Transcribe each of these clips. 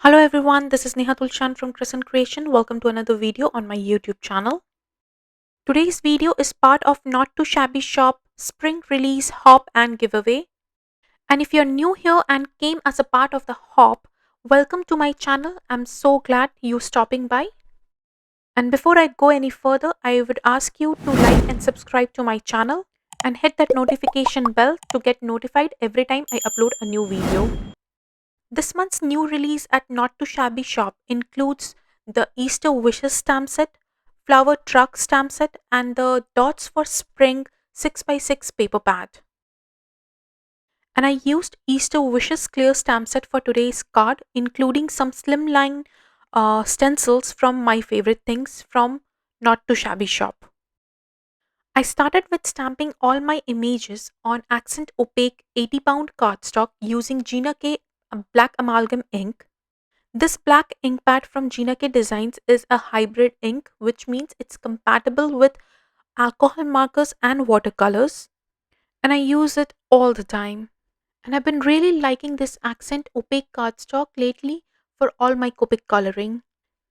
Hello everyone, this is Neha Tulsyan from Creation. Welcome to another video on my YouTube channel. Today's video is part of Not Too Shabby Shop Spring Release Hop and Giveaway. And if you're new here and came as a part of the hop, welcome to my channel. I'm so glad you're stopping by. And before I go any further, I would ask you to like and subscribe to my channel and hit that notification bell to get notified every time I upload a new video. This month's new release at Not Too Shabby Shop includes the Easter Wishes stamp set, Flower Truck stamp set, and the Dots for Spring 6x6 paper pad. And I used Easter Wishes clear stamp set for today's card, including some Slimline stencils from my favorite things from Not Too Shabby Shop. I started with stamping all my images on accent opaque 80-pound cardstock using Gina K black amalgam ink. This black ink pad from Gina K Designs is a hybrid ink, which means it's compatible with alcohol markers and watercolors, and I use it all the time. And I've been really liking this accent opaque cardstock lately for all my Copic coloring.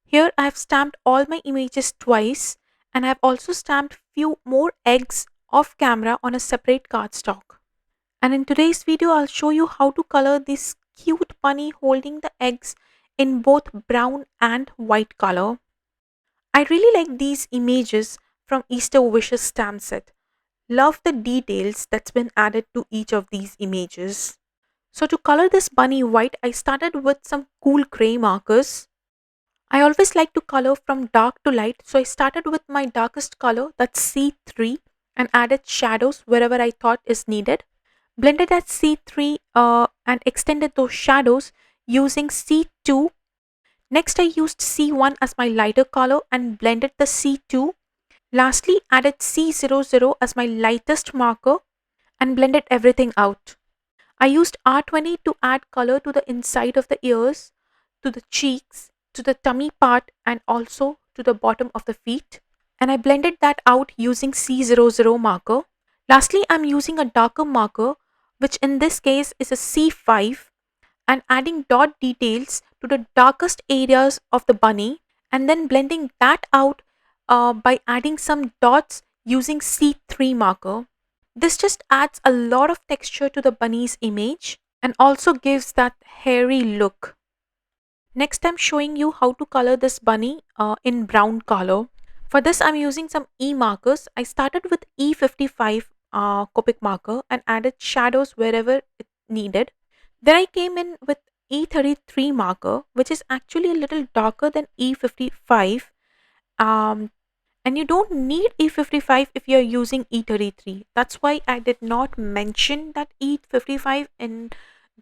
Here I have stamped all my images twice, and I have also stamped few more eggs off camera on a separate cardstock. And in today's video I'll show you how to color this cute bunny holding the eggs in both brown and white color. I really like these images from Easter Wishes stamp set. Love the details that's been added to each of these images. So to color this bunny white, I started with some cool gray markers. I always like to color from dark to light, so I started with my darkest color, that's C3, and added shadows wherever I thought is needed. Blended at C3 and extended those shadows using C2. Next I used C1 as my lighter color and blended the C2. Lastly added C00 as my lightest marker and blended everything out. I used R20 to add color to the inside of the ears, to the cheeks, to the tummy part, and also to the bottom of the feet. And I blended that out using C00 marker. Lastly, I'm using a darker marker, which in this case is a C5, and adding dot details to the darkest areas of the bunny, and then blending that out by adding some dots using C3 marker. This just adds a lot of texture to the bunny's image and also gives that hairy look. Next, I'm showing you how to color this bunny in brown color. For this, I'm using some E markers. I started with E55 Copic marker and added shadows wherever it needed. Then I came in with E33 marker, which is actually a little darker than E55. Um, and you don't need E55 if you're using E33. That's why I did not mention that E55 in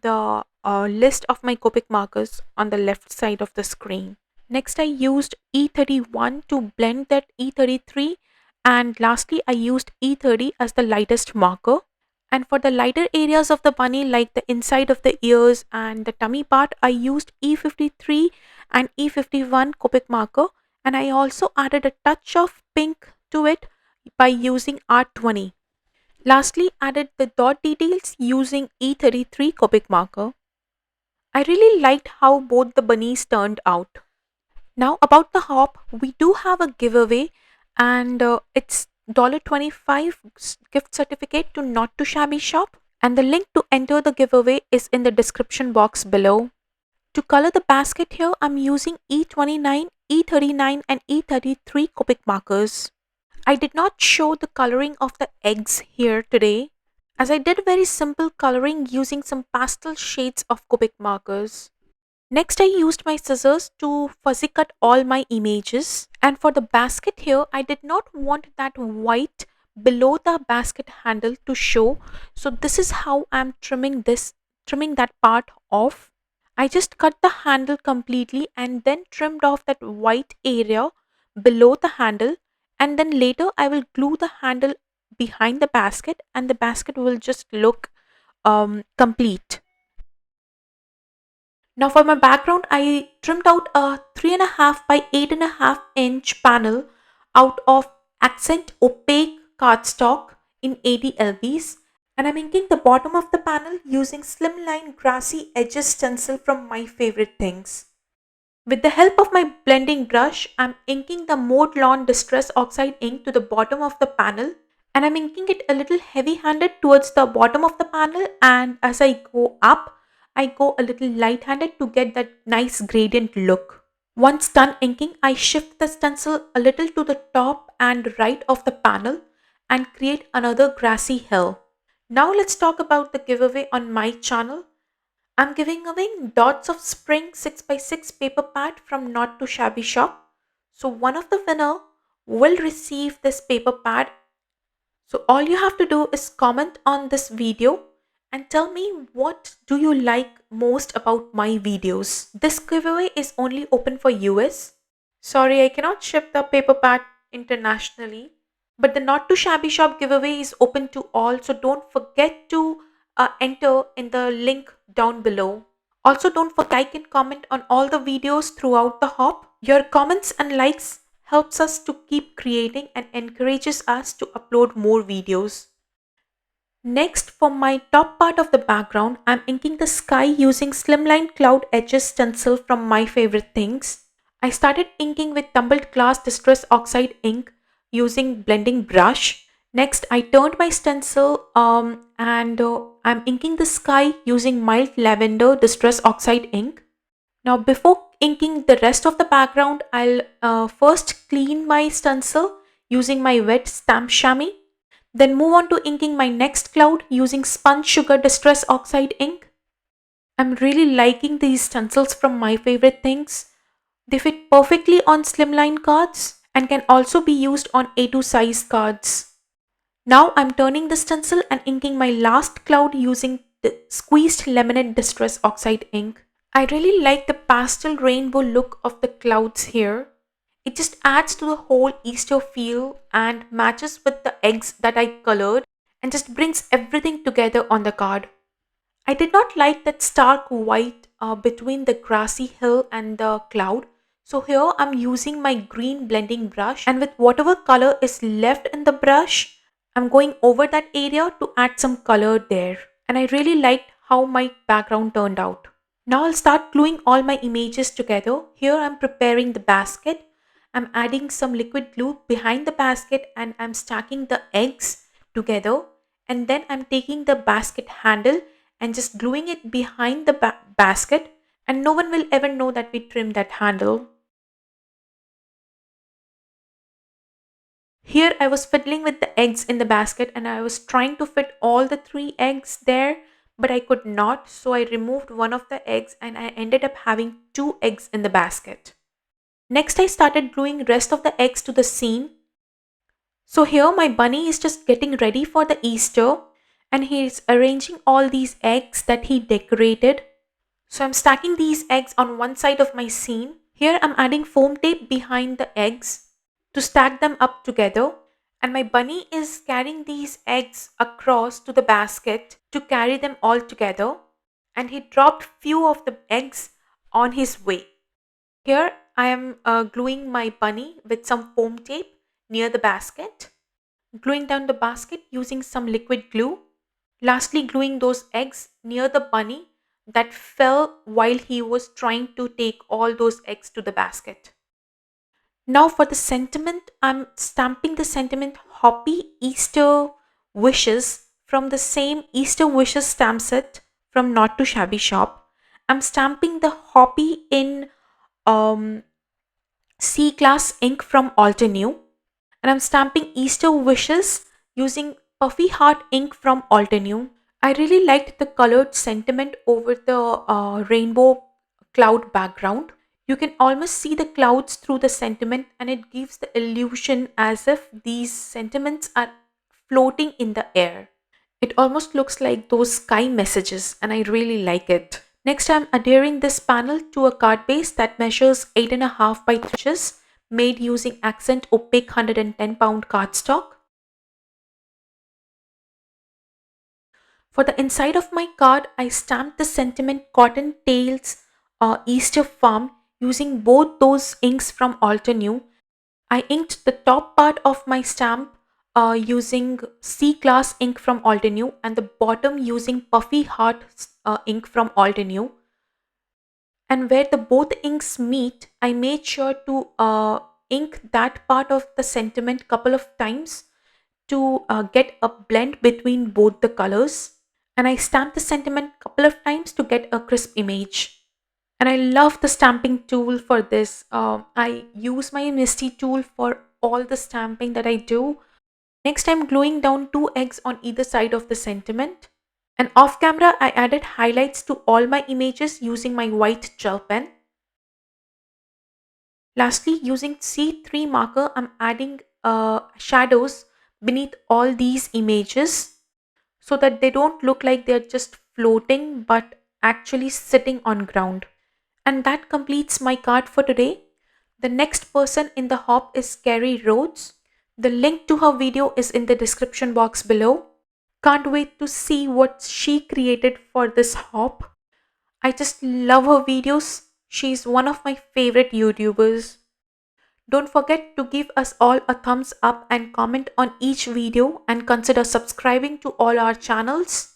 the list of my Copic markers on the left side of the screen. Next I used E31 to blend that E33, and lastly I used E30 as the lightest marker. And for the lighter areas of the bunny like the inside of the ears and the tummy part, I used E53 and E51 Copic marker, and I also added a touch of pink to it by using R20. Lastly, added the dot details using E33 Copic marker. I really liked how both the bunnies turned out. Now about the hop, we do have a giveaway, and it's $25 gift certificate to Not Too Shabby Shop, and the link to enter the giveaway is in the description box below. To color the basket here, I'm using E29, E39 and E33 Copic markers. I did not show the coloring of the eggs here today, as I did very simple coloring using some pastel shades of Copic markers. Next I used my scissors to fuzzy cut all my images, and for the basket here I did not want that white below the basket handle to show, so this is how I'm trimming that part off. I just cut the handle completely and then trimmed off that white area below the handle, and then later I will glue the handle behind the basket and the basket will just look complete. Now for my background, I trimmed out a 3.5 by 8.5 inch panel out of accent opaque cardstock in 80 lbs, and I'm inking the bottom of the panel using Slimline Grassy edges stencil from my favorite things. With the help of my blending brush, I'm inking the Mowed Lawn Distress Oxide ink to the bottom of the panel, and I'm inking it a little heavy-handed towards the bottom of the panel, and as I go up, I go a little light-handed to get that nice gradient look. Once done inking, I shift the stencil a little to the top and right of the panel and create another grassy hill. Now let's talk about the giveaway on my channel. I'm giving away Dots of Spring 6x6 paper pad from Not Too Shabby Shop. So one of the winner will receive this paper pad. So all you have to do is comment on this video and tell me what do you like most about my videos. This giveaway is only open for US. Sorry, I cannot ship the paper pad internationally. But the Not Too Shabby Shop giveaway is open to all, so don't forget to enter in the link down below. Also, don't forget to like and comment on all the videos throughout the hop. Your comments and likes helps us to keep creating and encourages us to upload more videos. Next, for my top part of the background, I'm inking the sky using Slimline Cloud Edges stencil from My Favorite Things. I started inking with Tumbled Glass Distress Oxide ink using blending brush. Next, I turned my stencil and I'm inking the sky using mild lavender Distress Oxide ink. Now, before inking the rest of the background, I'll first clean my stencil using my wet stamp chamois. Then move on to inking my next cloud using Spun Sugar Distress Oxide ink. I'm really liking these stencils from My Favorite Things. They fit perfectly on slimline cards and can also be used on A2 size cards. Now I'm turning the stencil and inking my last cloud using the Squeezed Lemonade Distress Oxide ink. I really like the pastel rainbow look of the clouds here. It just adds to the whole Easter feel and matches with the eggs that I colored and just brings everything together on the card. I did not like that stark white between the grassy hill and the cloud. So here I'm using my green blending brush, and with whatever color is left in the brush, I'm going over that area to add some color there. And I really liked how my background turned out. Now I'll start gluing all my images together. Here I'm preparing the basket. I'm adding some liquid glue behind the basket and I'm stacking the eggs together. And then I'm taking the basket handle and just gluing it behind the basket, and no one will ever know that we trimmed that handle. Here I was fiddling with the eggs in the basket and I was trying to fit all the 3 eggs there, but I could not, so I removed one of the eggs and I ended up having 2 eggs in the basket. Next I started gluing rest of the eggs to the scene. So here my bunny is just getting ready for the Easter and he is arranging all these eggs that he decorated. So I'm stacking these eggs on one side of my scene. Here I'm adding foam tape behind the eggs to stack them up together. And my bunny is carrying these eggs across to the basket to carry them all together. And he dropped few of the eggs on his way. Here I am gluing my bunny with some foam tape near the basket. Gluing down the basket using some liquid glue. Lastly, gluing those eggs near the bunny that fell while he was trying to take all those eggs to the basket. Now for the sentiment, I'm stamping the sentiment Happy Easter Wishes from the same Easter Wishes stamp set from Not Too Shabby Shop. I'm stamping the Happy in C class ink from Altenew, and I'm stamping Easter Wishes using Puffy Heart ink from Altenew. I really liked the colored sentiment over the rainbow cloud background. You can almost see the clouds through the sentiment and it gives the illusion as if these sentiments are floating in the air. It almost looks like those sky messages and I really like it. Next, I'm adhering this panel to a card base that measures 8.5 by 3 inches, made using Accent Opaque 110 pound cardstock. For the inside of my card, I stamped the sentiment Cotton Tails Easter Farm using both those inks from Altenew. I inked the top part of my stamp using C class ink from Altenew and the bottom using Puffy Heart ink from Altenew. And where the both inks meet, I made sure to ink that part of the sentiment couple of times to get a blend between both the colors. And I stamped the sentiment couple of times to get a crisp image. And I love the stamping tool for this. I use my Misty tool for all the stamping that I do. Next, I'm gluing down 2 eggs on either side of the sentiment. And off camera, I added highlights to all my images using my white gel pen. Lastly, using C3 marker, I'm adding shadows beneath all these images so that they don't look like they're just floating but actually sitting on ground. And that completes my card for today. The next person in the hop is Carrie Rhodes. The link to her video is in the description box below. Can't wait to see what she created for this hop. I just love her videos. She's one of my favorite YouTubers. Don't forget to give us all a thumbs up and comment on each video, and consider subscribing to all our channels.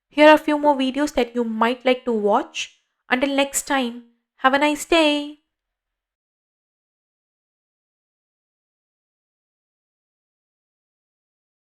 Here are a few more videos that you might like to watch. Until next time, have a nice day.